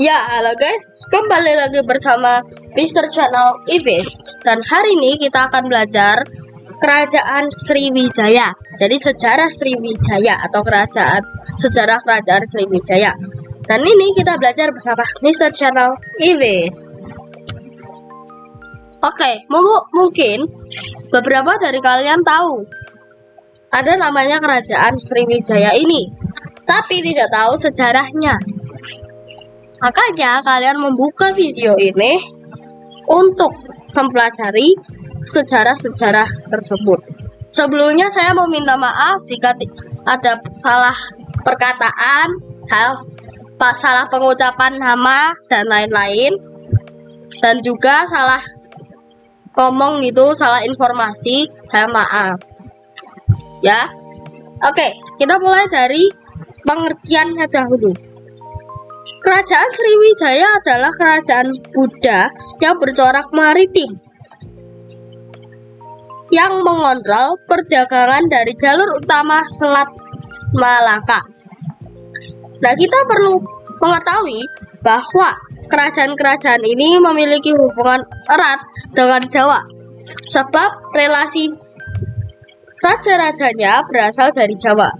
Ya, halo guys, kembali lagi bersama Mr. Channel Ibis. Dan hari ini kita akan belajar Kerajaan Sriwijaya. Jadi sejarah Sriwijaya atau sejarah kerajaan Sriwijaya. Dan ini kita belajar bersama Mr. Channel Ibis. Oke, mungkin beberapa dari kalian tahu ada namanya Kerajaan Sriwijaya ini, tapi tidak tahu sejarahnya. Makanya kalian membuka video ini untuk mempelajari sejarah-sejarah tersebut. Sebelumnya saya mau minta maaf jika ada salah perkataan, salah pengucapan nama dan lain-lain, dan juga salah ngomong gitu, salah informasi. Saya maaf. Ya. Oke, kita mulai dari pengertiannya dahulu. Kerajaan Sriwijaya adalah kerajaan Buddha yang bercorak maritim yang mengontrol perdagangan dari jalur utama Selat Malaka. Nah, kita perlu mengetahui bahwa kerajaan-kerajaan ini memiliki hubungan erat dengan Jawa, sebab relasi raja-rajanya berasal dari Jawa.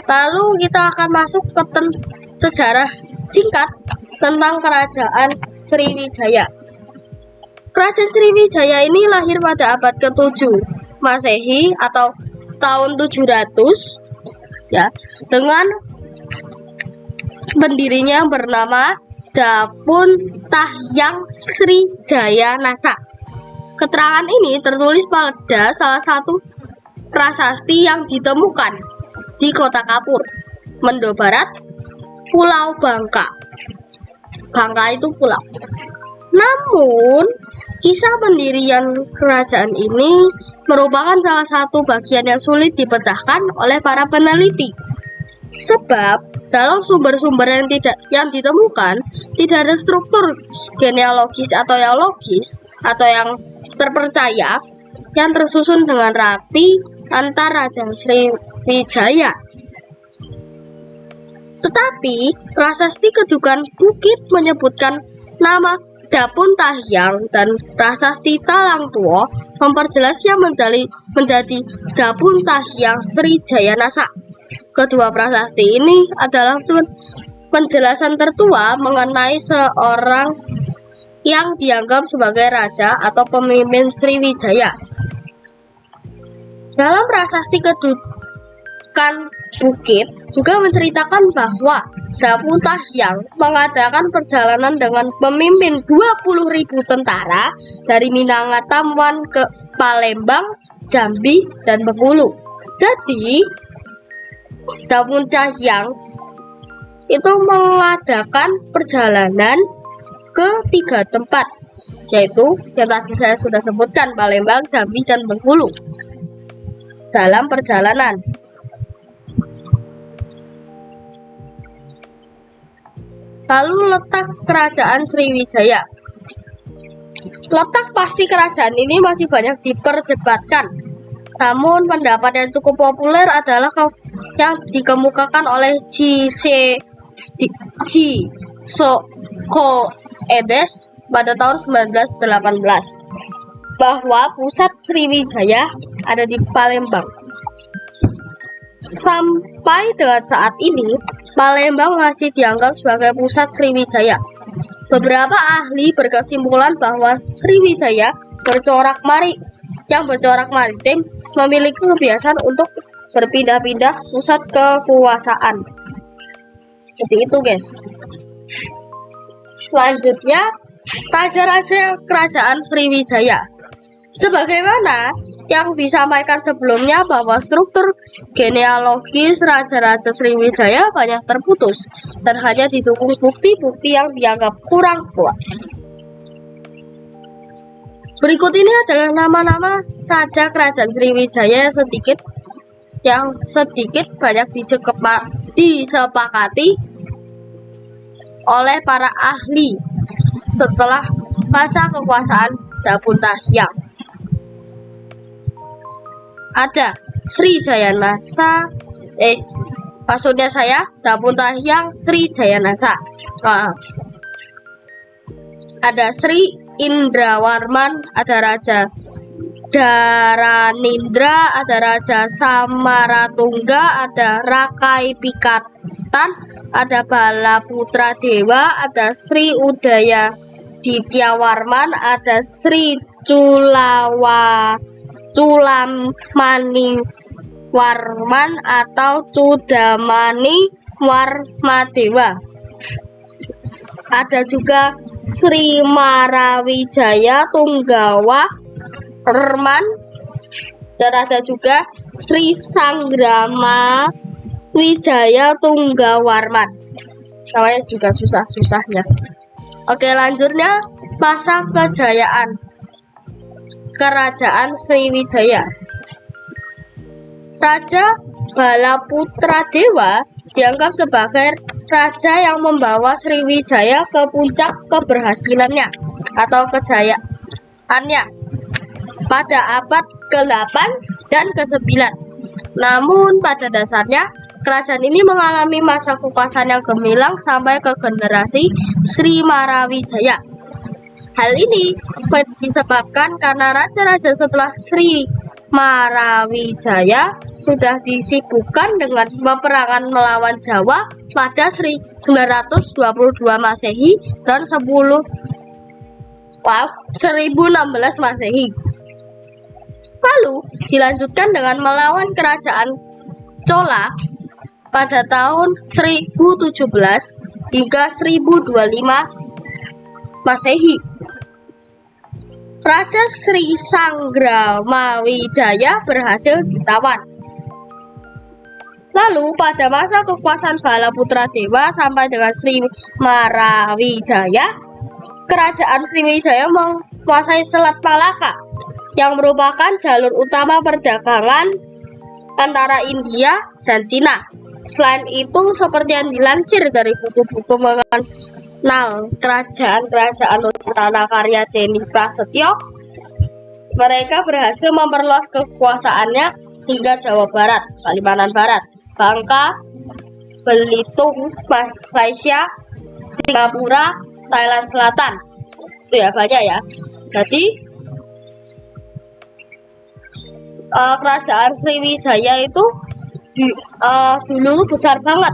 Lalu kita akan masuk ke sejarah singkat tentang Kerajaan Sriwijaya. Kerajaan Sriwijaya ini lahir pada abad ke-7 Masehi atau tahun 700 ya, dengan pendirinya bernama Dapun Tahyang Srijaya Nasa. Keterangan ini tertulis pada salah satu prasasti yang ditemukan di Kota Kapur, Mendo Barat, Pulau Bangka. Bangka itu pulau. Namun, kisah pendirian kerajaan ini merupakan salah satu bagian yang sulit dipecahkan oleh para peneliti. Sebab, dalam sumber-sumber yang ditemukan, tidak ada struktur genealogis atau yang logis atau yang terpercaya yang tersusun dengan rapi antar Raja Sriwijaya. Tetapi prasasti Kedukan Bukit menyebutkan nama Dapun Tahyang dan prasasti Talang Tuo memperjelasnya menjadi Dapun Tahyang Srijaya Nasa. Kedua prasasti ini adalah penjelasan tertua mengenai seorang yang dianggap sebagai raja atau pemimpin Sriwijaya. Dalam prasasti Kedukan Bukit juga menceritakan bahwa Dapun Tahyang mengadakan perjalanan dengan pemimpin 20.000 tentara dari Minangkabau ke Palembang, Jambi, dan Bengkulu. Jadi, Dapun Tahyang itu mengadakan perjalanan ke 3 tempat, yaitu yang tadi saya sudah sebutkan, Palembang, Jambi, dan Bengkulu. Dalam perjalanan, lalu letak Kerajaan Sriwijaya. Letak pasti kerajaan ini masih banyak diperdebatkan. Namun pendapat yang cukup populer adalah yang dikemukakan oleh Ji Sokoedes pada tahun 1918 bahwa pusat Sriwijaya ada di Palembang. Sampai dengan saat ini, Palembang masih dianggap sebagai pusat Sriwijaya. Beberapa ahli berkesimpulan bahwa Sriwijaya yang bercorak maritim memiliki kebiasaan untuk berpindah-pindah pusat kekuasaan. Seperti itu, guys. Selanjutnya, raja-raja Kerajaan Sriwijaya. Sebagaimana yang disampaikan sebelumnya bahwa struktur genealogis raja-raja Sriwijaya banyak terputus dan hanya didukung bukti-bukti yang dianggap kurang kuat. Berikut ini adalah nama-nama raja Kerajaan Sriwijaya yang sedikit banyak disepakati oleh para ahli setelah masa kekuasaan Dapun Tahyang. Ada Srijaya Nasa, Maksudnya saya Dapuntahyang Sri Jayanasa. Nah, ada Sri Indrawarman, ada Raja Dharanindra, ada Raja Samaratungga, ada Rakai Pikatan, ada Bala Putra Dewa, ada Sri Udaya Dityawarman, ada Sri Culamani Warman atau Cudamani Warmadewa. Ada juga Sri Marawijaya Tunggawa Rman, dan ada juga Sri Sanggrama Wijaya Tunggawarman. Namanya juga susah-susahnya. Oke, lanjutnya masa kejayaan Kerajaan Sriwijaya. Raja Balaputra Dewa dianggap sebagai raja yang membawa Sriwijaya ke puncak keberhasilannya atau kejayaannya pada abad ke-8 dan ke-9. Namun pada dasarnya kerajaan ini mengalami masa kekuasaan yang gemilang sampai ke generasi Sri Marawijaya. Hal ini disebabkan karena raja-raja setelah Sri Marawijaya sudah disibukkan dengan peperangan melawan Jawa pada 1922 Masehi dan 1016 Masehi. Lalu dilanjutkan dengan melawan kerajaan Chola pada tahun 1017 hingga 1025 Masehi. Raja Sri Sanggramawijaya berhasil ditawan. Lalu pada masa kekuasaan Balaputra Dewa sampai dengan Sri Marawijaya, kerajaan Sriwijaya menguasai Selat Malaka yang merupakan jalur utama perdagangan antara India dan Cina. Selain itu, seperti yang dilansir dari buku-buku mengenal kerajaan-kerajaan Nusantara karya Deni Prasetyo, mereka berhasil memperluas kekuasaannya hingga Jawa Barat, Kalimantan Barat, Bangka, Belitung, Malaysia, Singapura, Thailand Selatan. Itu ya, banyak ya. Jadi kerajaan Sriwijaya itu dulu besar banget.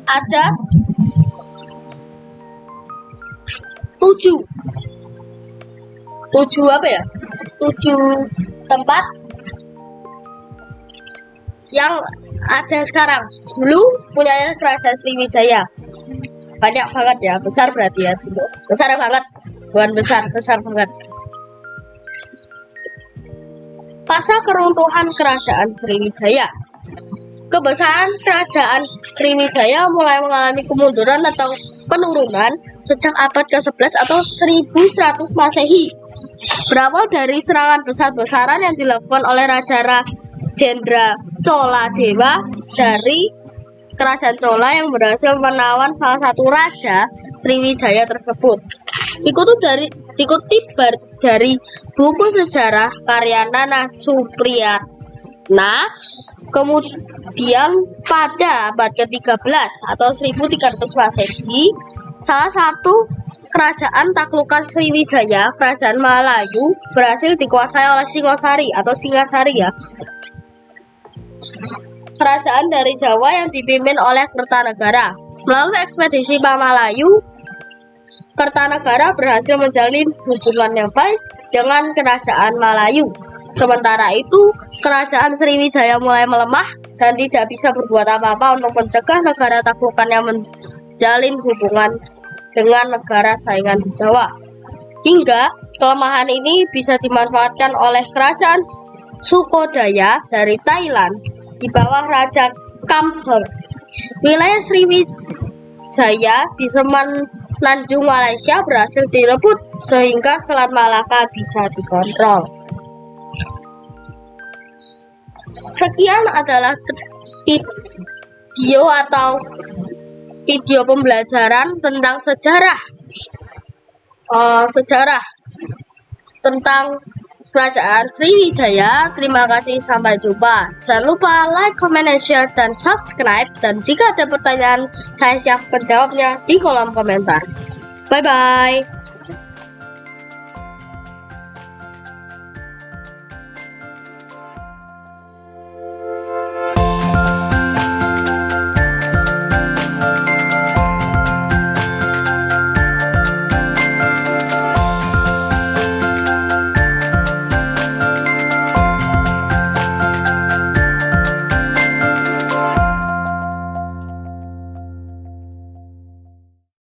Ada 7 tempat yang ada sekarang. Dulu punya kerajaan Sriwijaya banyak banget ya, besar berarti ya dulu. Besar banget, bukan besar banget. Masa keruntuhan kerajaan Sriwijaya. Kebesaran kerajaan Sriwijaya mulai mengalami kemunduran atau penurunan sejak abad ke-11 atau 1100 Masehi. Berawal dari serangan besar-besaran yang dilakukan oleh Raja Rajendra Chola Dewa dari kerajaan Chola yang berhasil menawan salah satu raja Sriwijaya tersebut. Dikutip dari buku sejarah karya Nana Supriyatna, kemudian pada abad ke-13 atau 1300 Masehi, salah satu kerajaan taklukan Sriwijaya, kerajaan Malayu, berhasil dikuasai oleh Singosari atau Singasari ya. Kerajaan dari Jawa yang dipimpin oleh Kertanegara. Melalui ekspedisi Malayu, Kertanegara berhasil menjalin hubungan yang baik dengan kerajaan Malayu. Sementara itu, kerajaan Sriwijaya mulai melemah dan tidak bisa berbuat apa-apa untuk mencegah negara taklukan yang menjalin hubungan dengan negara saingan di Jawa. Hingga kelemahan ini bisa dimanfaatkan oleh kerajaan Sukodaya dari Thailand di bawah Raja Kamheng. Wilayah Sriwijaya di Semenanjung Malaysia berhasil direbut sehingga Selat Malaka bisa dikontrol. Sekian adalah video pembelajaran tentang sejarah tentang Kerajaan Sriwijaya. Terima kasih, sampai jumpa. Jangan lupa like, comment, and share, dan subscribe. Dan jika ada pertanyaan, saya siap menjawabnya di kolom komentar. Bye-bye.